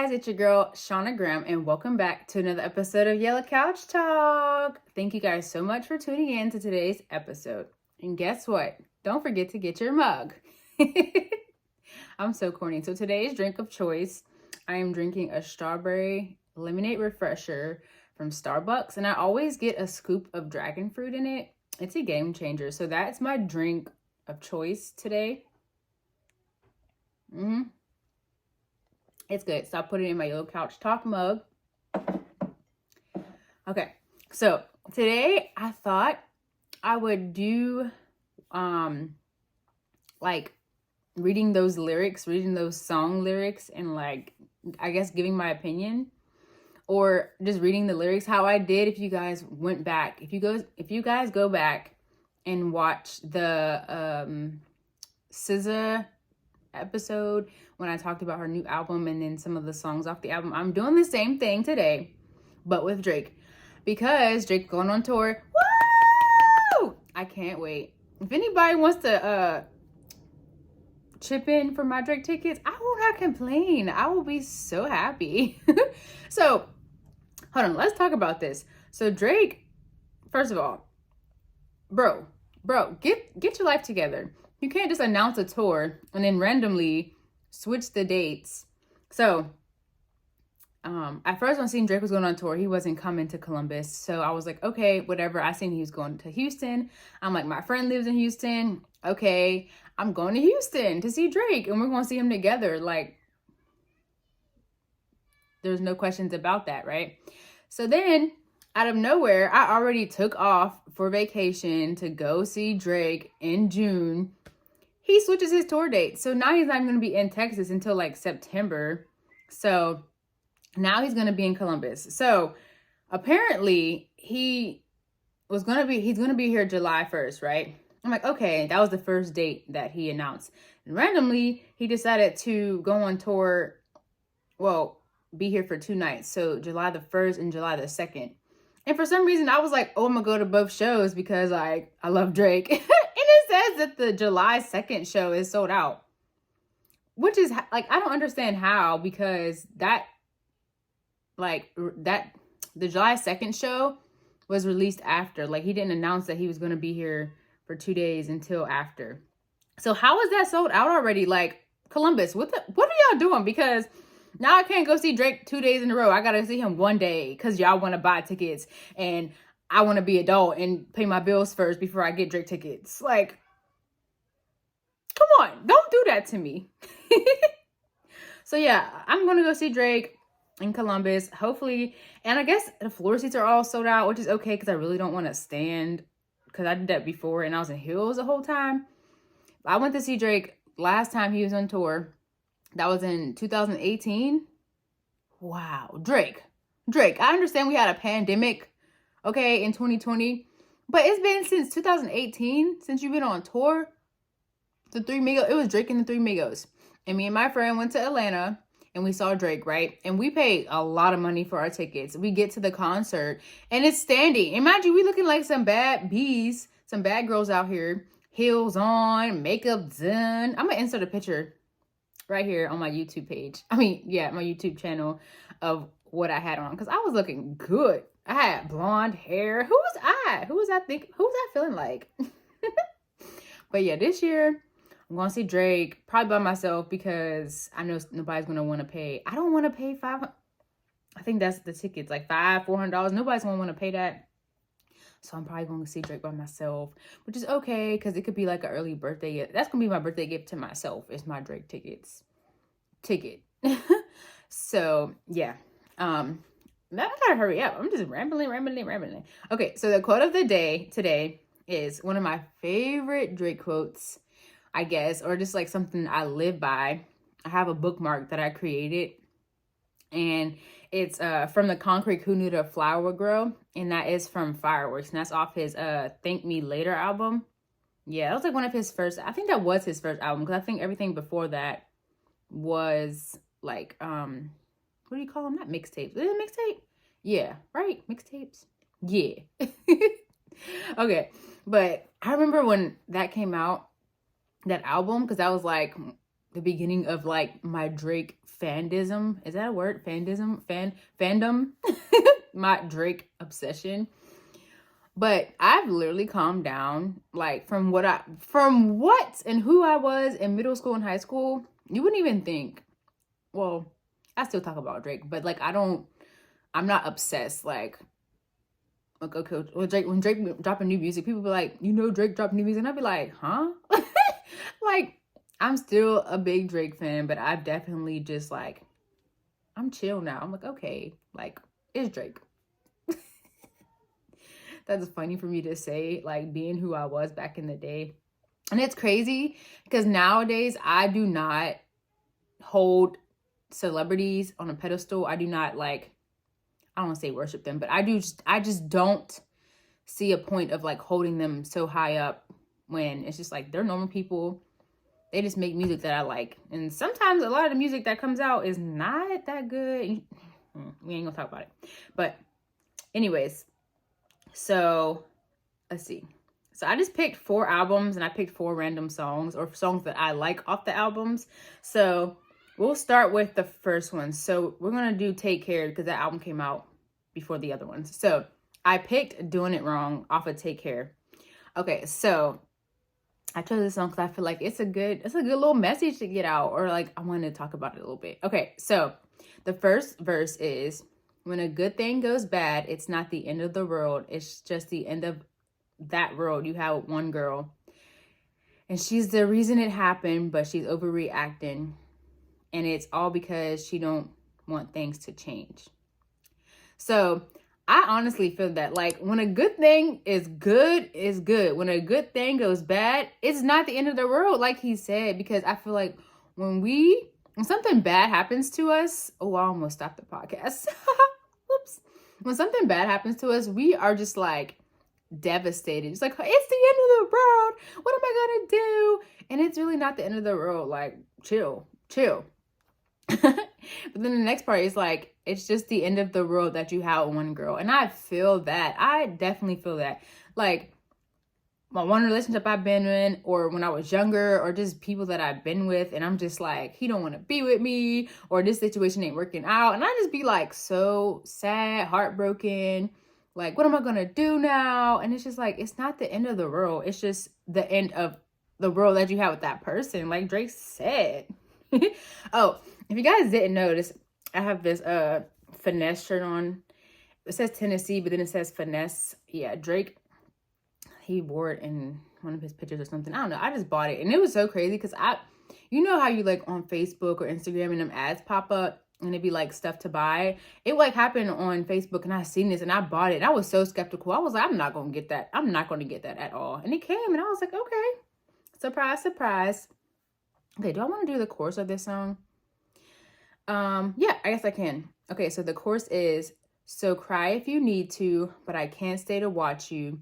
guys, it's your girl Shauna Graham, and welcome back to another episode of Yellow Couch Talk. Thank you guys so much for tuning in to today's episode. And guess what? Don't forget to get your mug. I'm so corny. So today's drink of choice, I am drinking a strawberry lemonade refresher from Starbucks, and I always get a scoop of dragon fruit in it. It's a game changer. So that's my drink of choice today. It's good. So I put it in my Yellow Couch Talk mug. Okay. So today I thought I would do like reading those song lyrics and like I guess giving my opinion, or just reading the lyrics how I did if you guys went back. If you guys go back and watch the SZA episode when I talked about her new album and then some of the songs off the album, I'm doing the same thing today but with Drake, because Drake's going on tour. Woo! I can't wait. If anybody wants to chip in for my Drake tickets, I will not complain. I will be so happy. So hold on, let's talk about this. So Drake, first of all, bro, get your life together. You can't just announce a tour and then randomly switch the dates. So, at first when I seen Drake was going on tour, he wasn't coming to Columbus. So I was like, okay, whatever. I seen he was going to Houston. I'm like, my friend lives in Houston. Okay, I'm going to Houston to see Drake and we're going to see him together. Like, there's no questions about that, right? So then, out of nowhere, I already took off for vacation to go see Drake in June. He switches his tour date. So now he's not going to be in Texas until like September. So now he's going to be in Columbus. So apparently he's going to be here July 1st, right? I'm like, okay, that was the first date that he announced. And randomly, he decided to go on tour, be here for 2 nights. So July the 1st and July the 2nd. And for some reason, I was like, oh, I'm going to go to both shows because I love Drake. And it says that the July 2nd show is sold out. Which is, like, I don't understand how, because the July 2nd show was released after. Like, he didn't announce that he was going to be here for 2 days until after. So how is that sold out already? Like, Columbus, what are y'all doing? Because now I can't go see Drake 2 days in a row. I got to see him one day because y'all want to buy tickets. And I want to be adult and pay my bills first before I get Drake tickets. Like, come on. Don't do that to me. So, yeah, I'm going to go see Drake in Columbus, hopefully. And I guess the floor seats are all sold out, which is okay because I really don't want to stand, because I did that before and I was in heels the whole time. I went to see Drake last time he was on tour. That was in 2018. Wow. Drake. I understand we had a pandemic, okay, in 2020. But it's been since 2018 since you've been on tour. The Three Migos. It was Drake and the Three Migos. And me and my friend went to Atlanta and we saw Drake, right? And we paid a lot of money for our tickets. We get to the concert and it's standing. Imagine we looking like some bad bees, some bad girls out here. Heels on, makeup done. I'm going to insert a picture right here on my YouTube page. My YouTube channel of what I had on, because I was looking good. I had blonde hair. Who was I feeling like? But yeah, this year I'm going to see Drake probably by myself because I know nobody's going to want to pay. I don't want to pay $500. I think that's the tickets, like $400. Nobody's going to want to pay that. So I'm probably going to see Drake by myself, which is okay because it could be like an early birthday gift. That's going to be my birthday gift to myself. It's my Drake ticket. So, yeah. I gotta hurry up. I'm just rambling. Okay, so the quote of the day today is one of my favorite Drake quotes, I guess, or just like something I live by. I have a bookmark that I created, and it's from the Concrete Who Knew the Flower Would Grow, and that is from Fireworks, and that's off his Thank Me Later album. Yeah, that was like one of his first, I think that was his first album, because I think everything before that was like, what do you call them? Not mixtapes. Is it a mixtape? Yeah, right? Mixtapes? Yeah. Okay, but I remember when that came out, that album, because that was like the beginning of like my Drake fandism. Is that a word? Fandom? My Drake obsession. But I've literally calmed down, like from what and who I was in middle school and high school. You wouldn't even think. Well, I still talk about Drake, but like I'm not obsessed. Like okay, when Drake dropping new music, people be like, Drake dropped new music, and I'd be like, huh? Like I'm still a big Drake fan, but I've definitely just like I'm chill now. I'm like, okay, like it's Drake. That's funny for me to say, like being who I was back in the day. And it's crazy because nowadays I do not hold celebrities on a pedestal. I do not like, I don't want to say worship them, but I just don't see a point of like holding them so high up when it's just like they're normal people. They just make music that I like. And sometimes a lot of the music that comes out is not that good. We ain't gonna talk about it. But anyways, so let's see. So I just picked 4 albums and I picked 4 random songs or songs that I like off the albums. So we'll start with the first one. So we're going to do Take Care because that album came out before the other ones. So I picked Doing It Wrong off of Take Care. Okay, so I chose this song because I feel like it's a good little message to get out, or like I wanted to talk about it a little bit. Okay, so the first verse is, when a good thing goes bad, it's not the end of the world. It's just the end of that road you have with one girl. And she's the reason it happened, but she's overreacting. And it's all because she don't want things to change. So I honestly feel that like when a good thing is good, is good. When a good thing goes bad, it's not the end of the world, like he said, because I feel like when something bad happens to us, I almost stopped the podcast. Whoops. When something bad happens to us, we are just like devastated. It's like, it's the end of the world. What am I gonna do? And it's really not the end of the world. Like, chill. But then the next part is like, it's just the end of the world that you have with one girl. And I feel that. I definitely feel that. Like, my one relationship I've been in, or when I was younger, or just people that I've been with, and I'm just like, he don't want to be with me, or this situation ain't working out. And I just be like so sad, heartbroken. Like, what am I going to do now? And it's just like, it's not the end of the world. It's just the end of the world that you have with that person. Like Drake said. Oh, if you guys didn't notice, I have this Finesse shirt on. It says Tennessee, but then it says Finesse. Yeah, Drake, he wore it in one of his pictures or something. I don't know. I just bought it. And it was so crazy because you know how you like on Facebook or Instagram and them ads pop up and it'd be like stuff to buy. It like happened on Facebook and I seen this and I bought it. And I was so skeptical. I was like, I'm not going to get that. I'm not going to get that at all. And it came and I was like, okay. Surprise, surprise. Okay, do I want to do the chorus of this song? Yeah, I guess I can. Okay, so the chorus is, so cry if you need to, but I can't stay to watch you.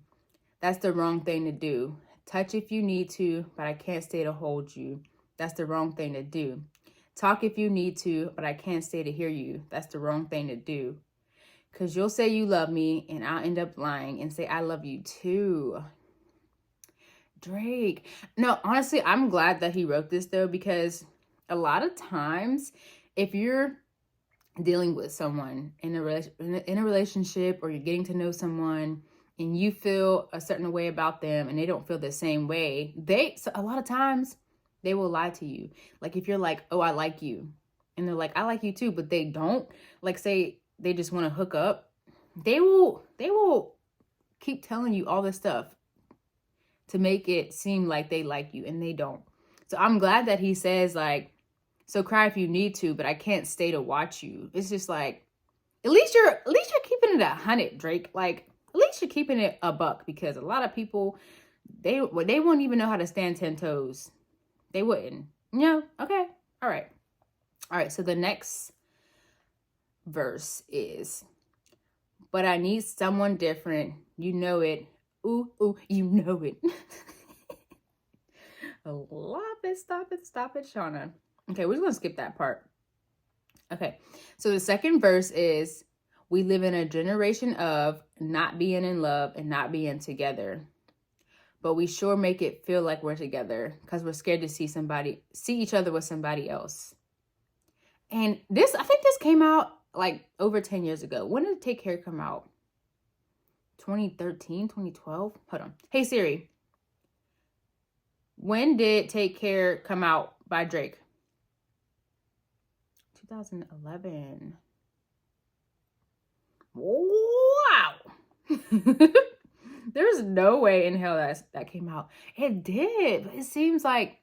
That's the wrong thing to do. Touch if you need to, but I can't stay to hold you. That's the wrong thing to do. Talk if you need to, but I can't stay to hear you. That's the wrong thing to do. Because you'll say you love me, and I'll end up lying and say I love you too. Drake. No, honestly, I'm glad that he wrote this, though, because a lot of times, if you're dealing with someone in a relationship, or you're getting to know someone, and you feel a certain way about them, and they don't feel the same way, a lot of times, they will lie to you. Like, if you're like, oh, I like you, and they're like, I like you too, but they don't, like, say they just want to hook up, they will keep telling you all this stuff to make it seem like they like you, and they don't. So I'm glad that he says, like, so cry if you need to, but I can't stay to watch you. It's just like, at least you're keeping it 100, Drake. Like, at least you're keeping it a buck, because a lot of people, they won't even know how to stand 10 toes. They wouldn't. Okay. All right. So the next verse is, but I need someone different. You know it. Ooh, you know it. Stop it, Shauna. Okay, we're just gonna skip that part. Okay, so the second verse is, we live in a generation of not being in love and not being together. but we sure make it feel like we're together because we're scared to see each other with somebody else. And I think this came out like over 10 years ago. When did Take Care come out? 2013, 2012? Hold on. Hey Siri, when did Take Care come out by Drake? 2011. Wow. There's no way in hell that came out. It did, but it seems like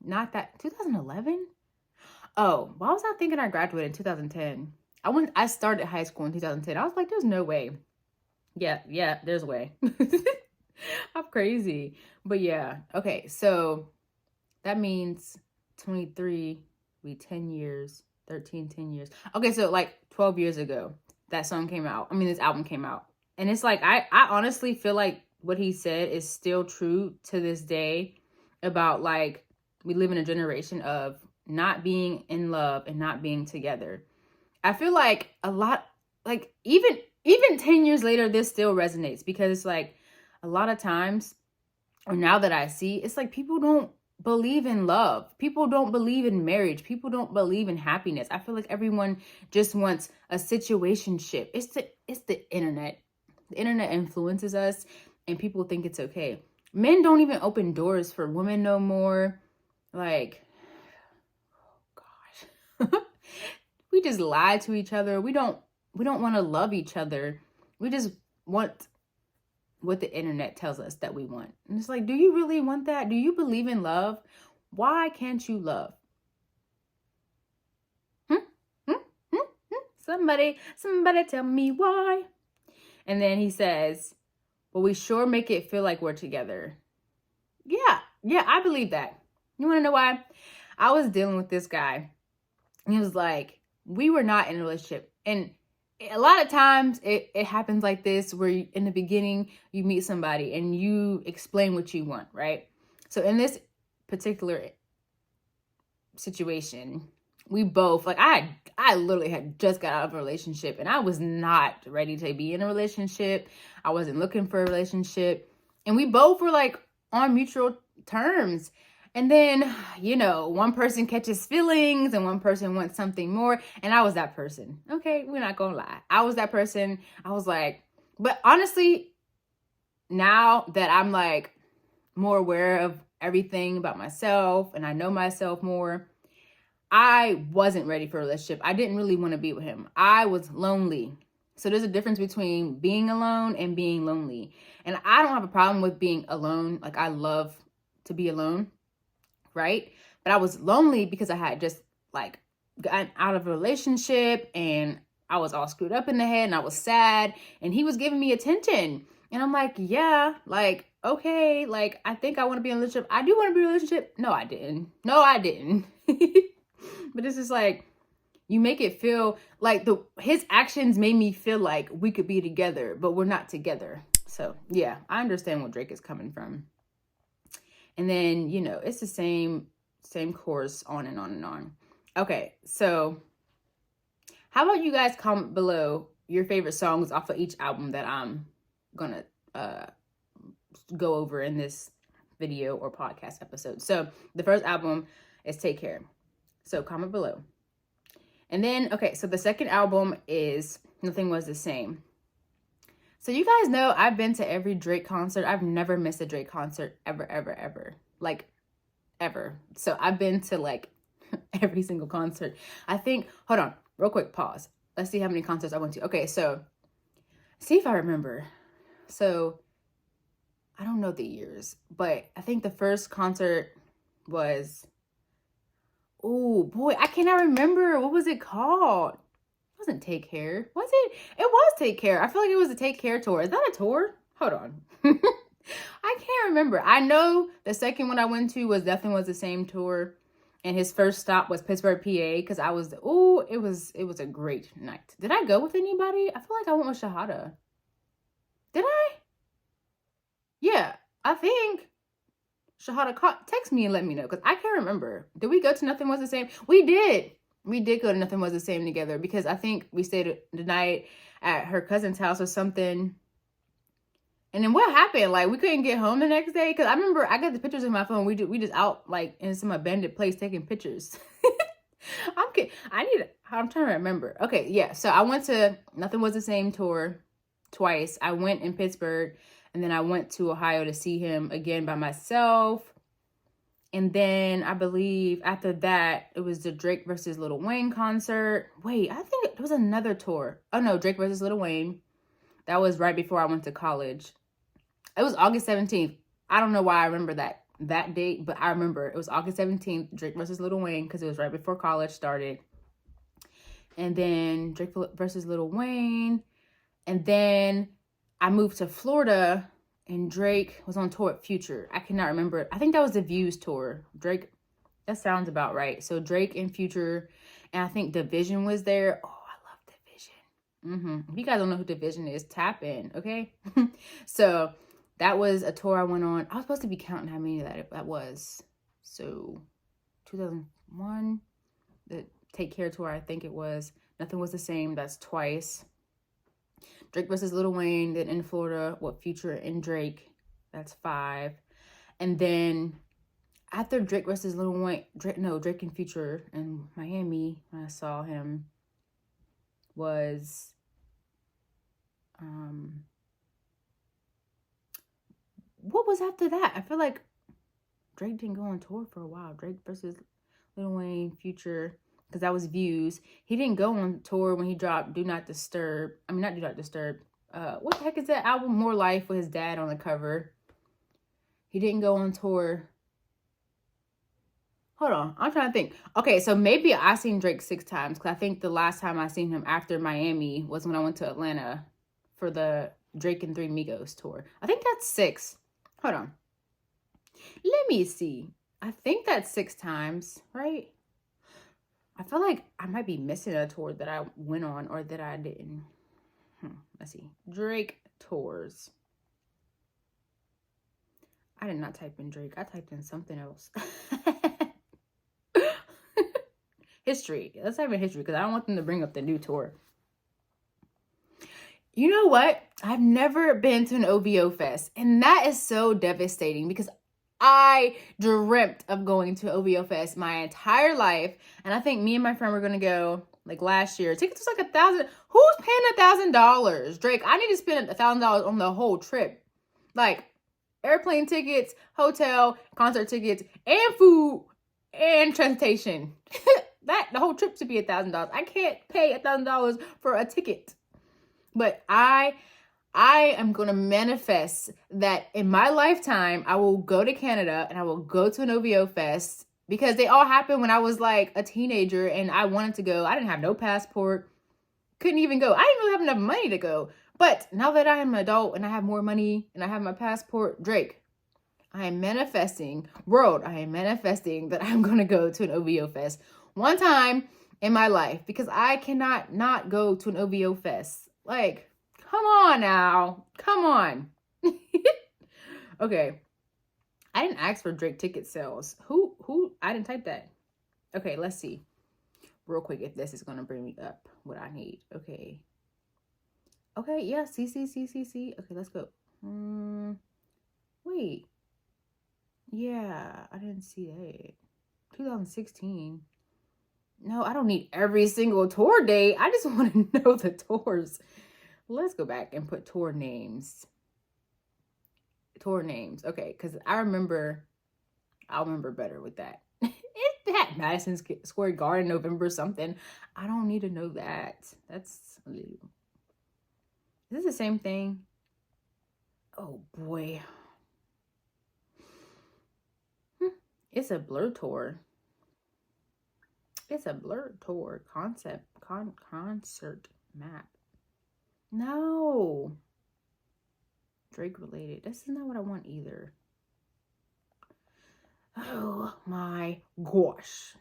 not that. 2011? Oh, why was I thinking I graduated in 2010? I started high school in 2010. I was like, there's no way. Yeah, there's a way. I'm crazy. But yeah, okay, so that means 23, 10 years, 13, 10 years. Okay, so like 12 years ago, that song came out. I mean, this album came out. And it's like, I honestly feel like what he said is still true to this day about like, we live in a generation of not being in love and not being together. I feel like a lot, like even 10 years later, this still resonates because it's like a lot of times, or now that I see, it's like people don't believe in love. People don't believe in marriage. People don't believe in happiness. I feel like everyone just wants a situationship. It's the internet. The internet influences us and people think it's okay. Men don't even open doors for women no more. Like, oh gosh. We just lie to each other. We don't want to love each other. We just want what the internet tells us that we want. And it's like, do you really want that? Do you believe in love? Why can't you love? Somebody tell me why. And then he says, well, we sure make it feel like we're together. Yeah, I believe that. You want to know why? I was dealing with this guy. And he was like, we were not in a relationship. And a lot of times it happens like this, where in the beginning you meet somebody and you explain what you want, right? So in this particular situation, we both, like, I literally had just got out of a relationship and I was not ready to be in a relationship. I wasn't looking for a relationship. And we both were like on mutual terms. And then, one person catches feelings and one person wants something more. And I was that person. Okay, we're not gonna lie. I was that person. I was like, but honestly, now that I'm like more aware of everything about myself and I know myself more, I wasn't ready for a relationship. I didn't really want to be with him. I was lonely. So there's a difference between being alone and being lonely. And I don't have a problem with being alone. Like, I love to be alone, right? But I was lonely because I had just like gotten out of a relationship and I was all screwed up in the head and I was sad and he was giving me attention. And I'm like, yeah, like, okay, like, I think I want to be in a relationship. I do want to be in a relationship. No, I didn't. But this is like, you make it feel like his actions made me feel like we could be together, but we're not together. So yeah, I understand where Drake is coming from. And then, it's the same course on and on and on. Okay, so how about you guys comment below your favorite songs off of each album that I'm gonna go over in this video or podcast episode. So the first album is Take Care. So comment below. And then, okay, so the second album is Nothing Was the Same. So you guys know I've been to every Drake concert. I've never missed a Drake concert ever. Like, ever. So I've been to like every single concert. I think, hold on, real quick, pause. Let's see how many concerts I went to. Okay, so see if I remember. So I don't know the years, but I think the first concert was, oh boy, I cannot remember. What was it called? It wasn't Take Care. Was it? It was Take Care. I feel like it was a Take Care tour. Is that a tour? Hold on. I can't remember. I know the second one I went to definitely was the same tour. And his first stop was Pittsburgh, PA, because it was a great night. Did I go with anybody? I feel like I went with Shahada. Did I? Yeah, I think Shahada text me and let me know, because I can't remember. Did we go to Nothing Was the Same? We did. We did go to Nothing Was the Same together, because I think we stayed the night at her cousin's house or something. And then what happened? Like, we couldn't get home the next day? Because I remember I got the pictures in my phone. We just out, like, in some abandoned place taking pictures. I'm kidding. I'm trying to remember. Okay, yeah. So I went to Nothing Was the Same tour twice. I went in Pittsburgh, and then I went to Ohio to see him again by myself. And then I believe after that, it was the Drake versus Lil Wayne concert. Wait, I think it was another tour. Oh, no, Drake versus Lil Wayne. That was right before I went to college. It was August 17th. I don't know why I remember that date, but I remember it was August 17th, Drake versus Lil Wayne, because it was right before college started. And then Drake versus Lil Wayne. And then I moved to Florida, and Drake was on tour at Future. I cannot remember. I think that was the Views tour. Drake, that sounds about right. So Drake and Future, and I think Division was there. Oh, I love Division. If you guys don't know who Division is, tap in, okay? So that was a tour I went on. I was supposed to be counting how many that was. So 2001, the Take Care tour, I think it was. Nothing Was the Same. That's twice. Drake versus Lil Wayne, then in Florida, Future and Drake, that's 5. And then after Drake versus Lil Wayne, Drake and Future in Miami, when I saw him, was what was after that? I feel like Drake didn't go on tour for a while. Drake versus Lil Wayne, Future, because that was Views. He didn't go on tour when he dropped Do Not Disturb. I mean, not Do Not Disturb. What the heck is that album? More Life, with his dad on the cover. He didn't go on tour. Hold on. I'm trying to think. Okay, so maybe I seen Drake 6 times, because I think the last time I seen him after Miami was when I went to Atlanta for the Drake and Three Migos tour. I think that's 6. Hold on. Let me see. I think that's 6 times, right? I feel like I might be missing a tour that I went on or that I didn't. Let's see. Drake tours. I did not type in Drake. I typed in something else. History. Let's type in history, because I don't want them to bring up the new tour. You know what? I've never been to an OVO Fest, and that is so devastating, because I dreamt of going to OVO Fest my entire life. And I think me and my friend were going to go like last year. Tickets was like $1,000. Who's paying $1,000? Drake, I need to spend $1,000 on the whole trip. Like airplane tickets, hotel, concert tickets, and food and transportation. The whole trip should be $1,000. I can't pay $1,000 for a ticket. But I am going to manifest that in my lifetime, I will go to Canada and I will go to an OVO Fest, because they all happened when I was like a teenager and I wanted to go. I didn't have no passport, couldn't even go. I didn't really have enough money to go. But now that I am an adult and I have more money and I have my passport, Drake, I am manifesting that I'm going to go to an OVO Fest one time in my life, because I cannot not go to an OVO Fest. Like, come on now. Come on. Okay. I didn't ask for Drake ticket sales. Who? I didn't type that. Okay, let's see. Real quick, if this is going to bring me up what I need. Okay. Okay, yeah. See. Okay, let's go. Wait. Yeah, I didn't see that. 2016. No, I don't need every single tour date. I just want to know the tours. Let's go back and put tour names. Okay, because I'll remember better with that. It's that Madison Square Garden, November something. I don't need to know that. That's illegal. Is this the same thing? Oh boy. It's a Blur tour. It's a Blur tour concert map. No. Drake related. This is not what I want either. Oh my gosh.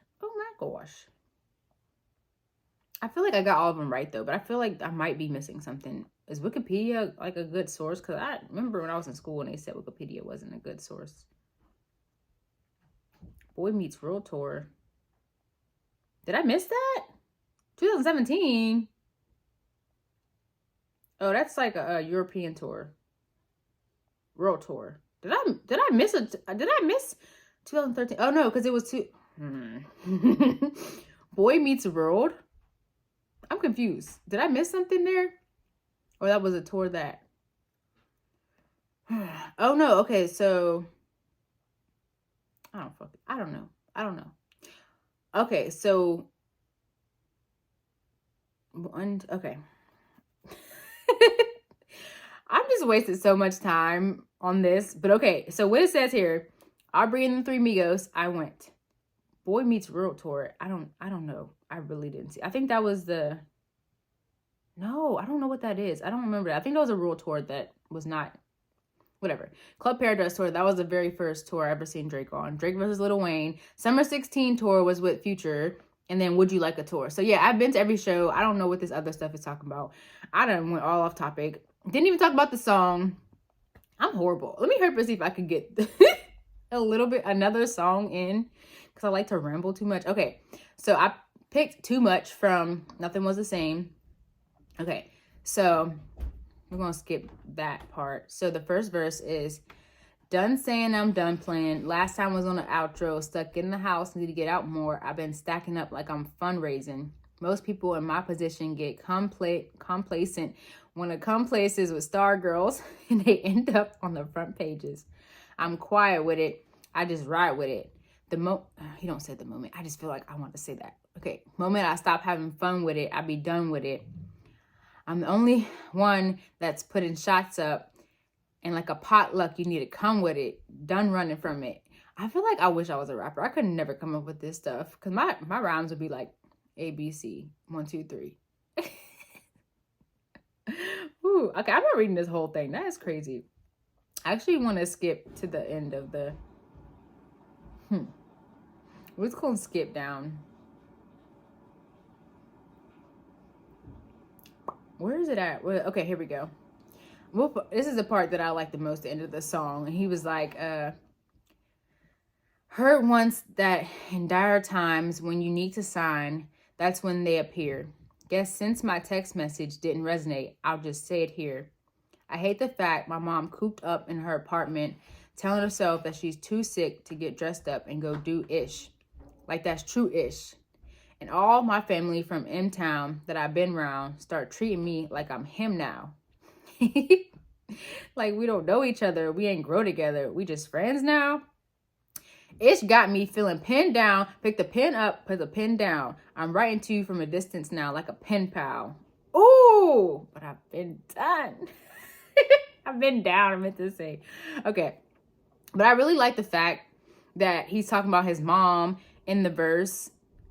I feel like I got all of them right though, but I feel like I might be missing something. Is Wikipedia like a good source? Because I remember when I was in school and they said Wikipedia wasn't a good source. Boy Meets World Tour. Did I miss that? 2017. Oh, that's like a European tour. World Tour. Did I miss 2013? Oh no, because it was Boy Meets World. I'm confused. Did I miss something there? Or that was a tour that... Oh no, okay, so I don't know. Okay, so okay. I've just wasted so much time on this, but okay. So what it says here, Aubrey and the Three Migos, I went. Boy Meets World Tour. I don't know. I really didn't see. I think that was no, I don't know what that is. I don't remember that. I think that was a World Tour that was not, whatever. Club Paradise Tour, that was the very first tour I ever seen Drake on. Drake versus Lil Wayne. Summer 16 tour was with Future. And then Would You Like a Tour? So yeah, I've been to every show. I don't know what this other stuff is talking about. I done went all off topic. Didn't even talk about the song. I'm horrible. Let me hurry and see if I could get another song in, because I like to ramble too much. Okay, so I picked Too Much from Nothing Was the Same. Okay, so we're gonna skip that part. So the first verse is, done saying I'm done playing. Last time was on the outro. Stuck in the house, need to get out more. I've been stacking up like I'm fundraising. Most people in my position get complacent when it come places with star girls and they end up on the front pages. I'm quiet with it. I just ride with it. You don't say the moment. I just feel like I want to say that. Okay. Moment I stop having fun with it, I be done with it. I'm the only one that's putting shots up, and like a potluck, you need to come with it. Done running from it. I feel like I wish I was a rapper. I could never come up with this stuff, because my rhymes would be like A, B, C, 1, 2, 3. Ooh, okay, I'm not reading this whole thing. That is crazy. I actually want to skip to the end of the... We're just going to skip down. Where is it at? Well, okay, here we go. This is the part that I like the most, the end of the song. And he was like, heard once that in dire times when you need to sign, that's when they appear. Guess since my text message didn't resonate, I'll just say it here. I hate the fact my mom cooped up in her apartment, telling herself that she's too sick to get dressed up and go do ish. Like that's true-ish. And all my family from M-Town that I've been around start treating me like I'm him now. Like we don't know each other. We ain't grow together. We just friends now. Ish got me feeling pinned down. Pick the pen up, put the pen down. I'm writing to you from a distance now like a pen pal. Ooh, but I've been done. I've been down, I meant to say. Okay. But I really like the fact that he's talking about his mom in the verse,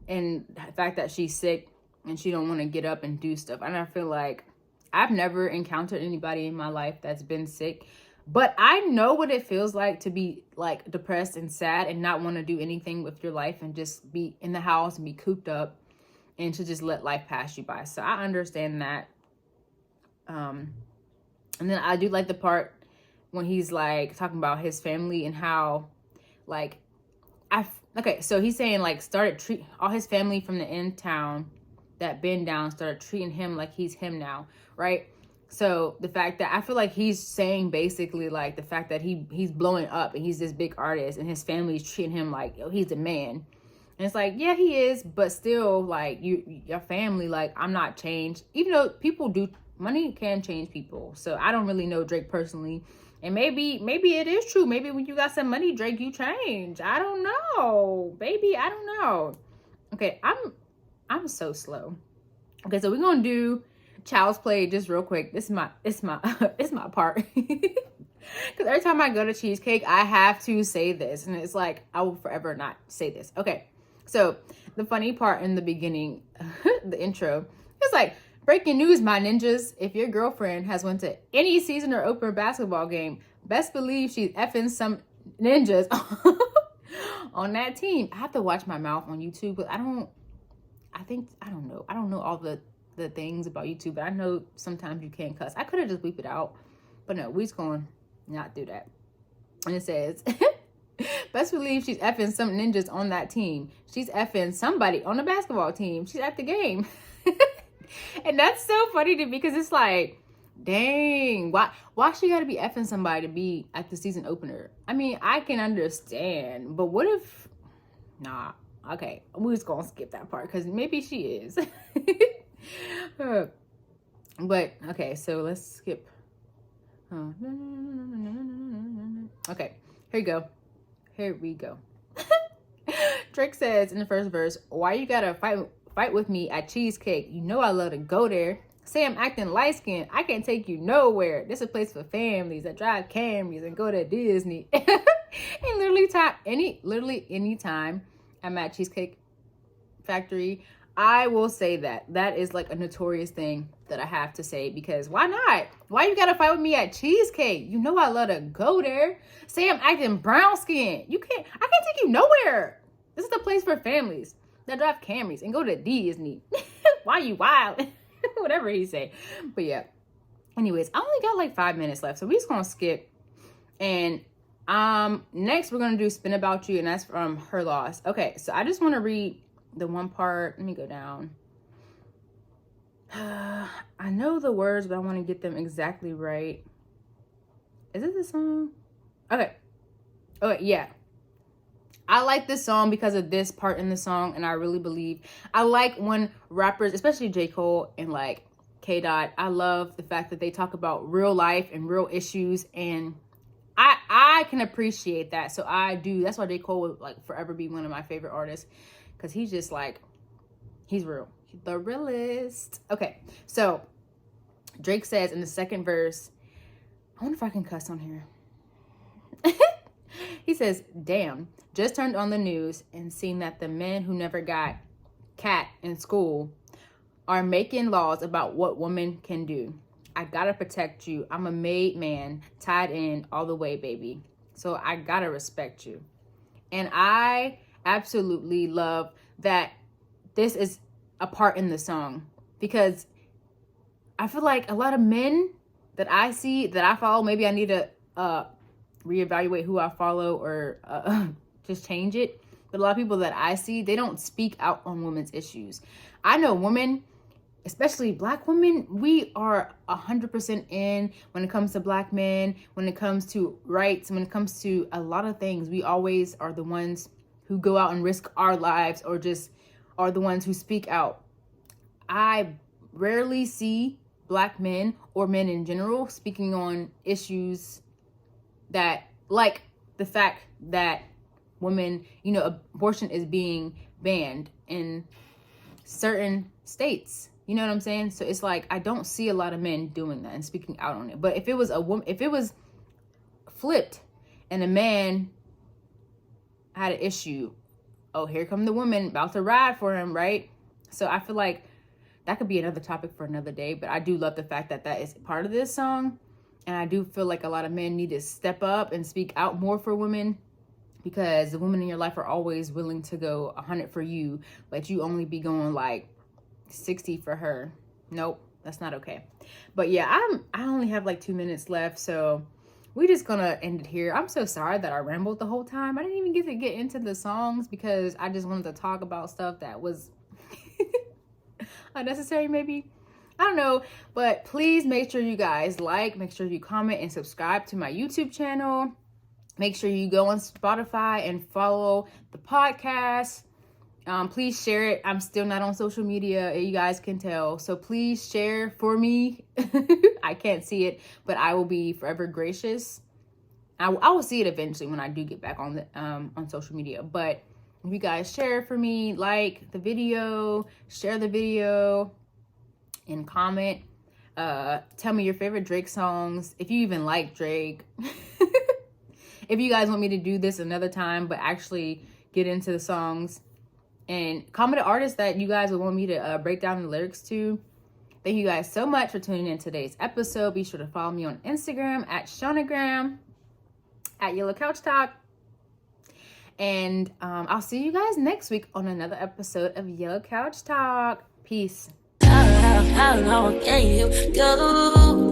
and the fact that she's sick and she don't want to get up and do stuff. And I feel like I've never encountered anybody in my life that's been sick, but I know what it feels like to be like depressed and sad and not want to do anything with your life and just be in the house and be cooped up and to just let life pass you by. So I understand that. And then I do like the part when he's like talking about his family and how like, okay, so he's saying like treat all his family from the end town that been down started treating him like he's him now, right? So the fact that I feel like he's saying basically like the fact that he's blowing up and he's this big artist and his family's treating him like, yo, he's the man. And it's like, yeah, he is, but still like your family, like I'm not changed. Even though money can change people. So I don't really know Drake personally. And maybe it is true. Maybe when you got some money, Drake, you change. I don't know. Baby, I don't know. Okay, I'm so slow. Okay, so we're gonna do Child's Play just real quick. It's my part. Because every time I go to Cheesecake, I have to say this. And it's like, I will forever not say this. Okay, so the funny part in the beginning, the intro, it's like, breaking news, my ninjas. If your girlfriend has went to any season or open basketball game, best believe she's effing some ninjas on that team. I have to watch my mouth on YouTube, but I don't know. I don't know all the things about YouTube, but I know sometimes you can cuss. I could have just bleeped it out, but no, we just going to not do that. And it says, best believe she's effing some ninjas on that team. She's effing somebody on the basketball team. She's at the game. And that's so funny to me because it's like, Dang. Why she gotta be effing somebody to be at the season opener? I mean, I can understand, but what if nah. Okay, we're just gonna skip that part because maybe she is. But okay, so let's skip. Okay, here we go. Drake says in the first verse, "Why you gotta fight with me at Cheesecake? You know I love to go there. Say I'm acting light skinned. I can't take you nowhere. This is a place for families that drive Camrys and go to Disney." And literally any time I'm at Cheesecake Factory, I will say that is like a notorious thing that I have to say, because why not? Why you gotta fight with me at Cheesecake? You know I love to go there. Say I'm acting brown skin. I can't take you nowhere. This is the place for families that drive Camrys and go to Disney. Why you wild? Whatever he say. But yeah. Anyways, I only got like 5 minutes left, so we're just gonna skip. And next we're gonna do Spin About You, and that's from Her Loss. Okay, so I just want to read the one part. Let me go down. I know the words, but I want to get them exactly right. Is it the song? Okay, yeah. I like this song because of this part in the song, and I really believe I like when rappers, especially J. Cole and like K. Dot, I love the fact that they talk about real life and real issues, and I can appreciate that. So I do. That's why J. Cole will like forever be one of my favorite artists, because he's just like, he's real. He's the realist. Okay, so Drake says in the second verse, I wonder if I can cuss on here. He says, "Damn, just turned on the news and seen that the men who never got cat in school are making laws about what women can do. I gotta protect you. I'm a made man, tied in all the way, baby. So I gotta respect you." And I absolutely love that this is a part in the song, because I feel like a lot of men that I see, that I follow, maybe I need to reevaluate who I follow, or just change it. But a lot of people that I see, they don't speak out on women's issues. I know women, especially Black women, we are 100% in when it comes to Black men, when it comes to rights, when it comes to a lot of things. We always are the ones who go out and risk our lives, or just are the ones who speak out. I rarely see Black men or men in general speaking on issues that, like the fact that women, abortion is being banned in certain states. You know what I'm saying? So it's like, I don't see a lot of men doing that and speaking out on it. But if it was a woman, if it was flipped and a man had an issue, oh, here come the woman about to ride for him, right? So I feel like that could be another topic for another day. But I do love the fact that that is part of this song. And I do feel like a lot of men need to step up and speak out more for women, because the women in your life are always willing to go 100 for you, but you only be going like 60 for her. Nope, that's not okay. But yeah, I only have like 2 minutes left, so we're just gonna end it here. I'm so sorry that I rambled the whole time. I didn't even get to get into the songs because I just wanted to talk about stuff that was unnecessary, maybe. I don't know, but please make sure you guys like, make sure you comment and subscribe to my YouTube channel. Make sure you go on Spotify and follow the podcast. Please share it. I'm still not on social media, you guys can tell. So please share for me. I can't see it, but I will be forever gracious. I will see it eventually when I do get back on social media. But if you guys share for me, like the video, share the video, and comment. Tell me your favorite Drake songs, if you even like Drake. If you guys want me to do this another time, but actually get into the songs. And comment an artist that you guys would want me to break down the lyrics to. Thank you guys so much for tuning in today's episode. Be sure to follow me on Instagram at Shaunagram, at Yellow Couch Talk. And I'll see you guys next week on another episode of Yellow Couch Talk. Peace. How long can you go?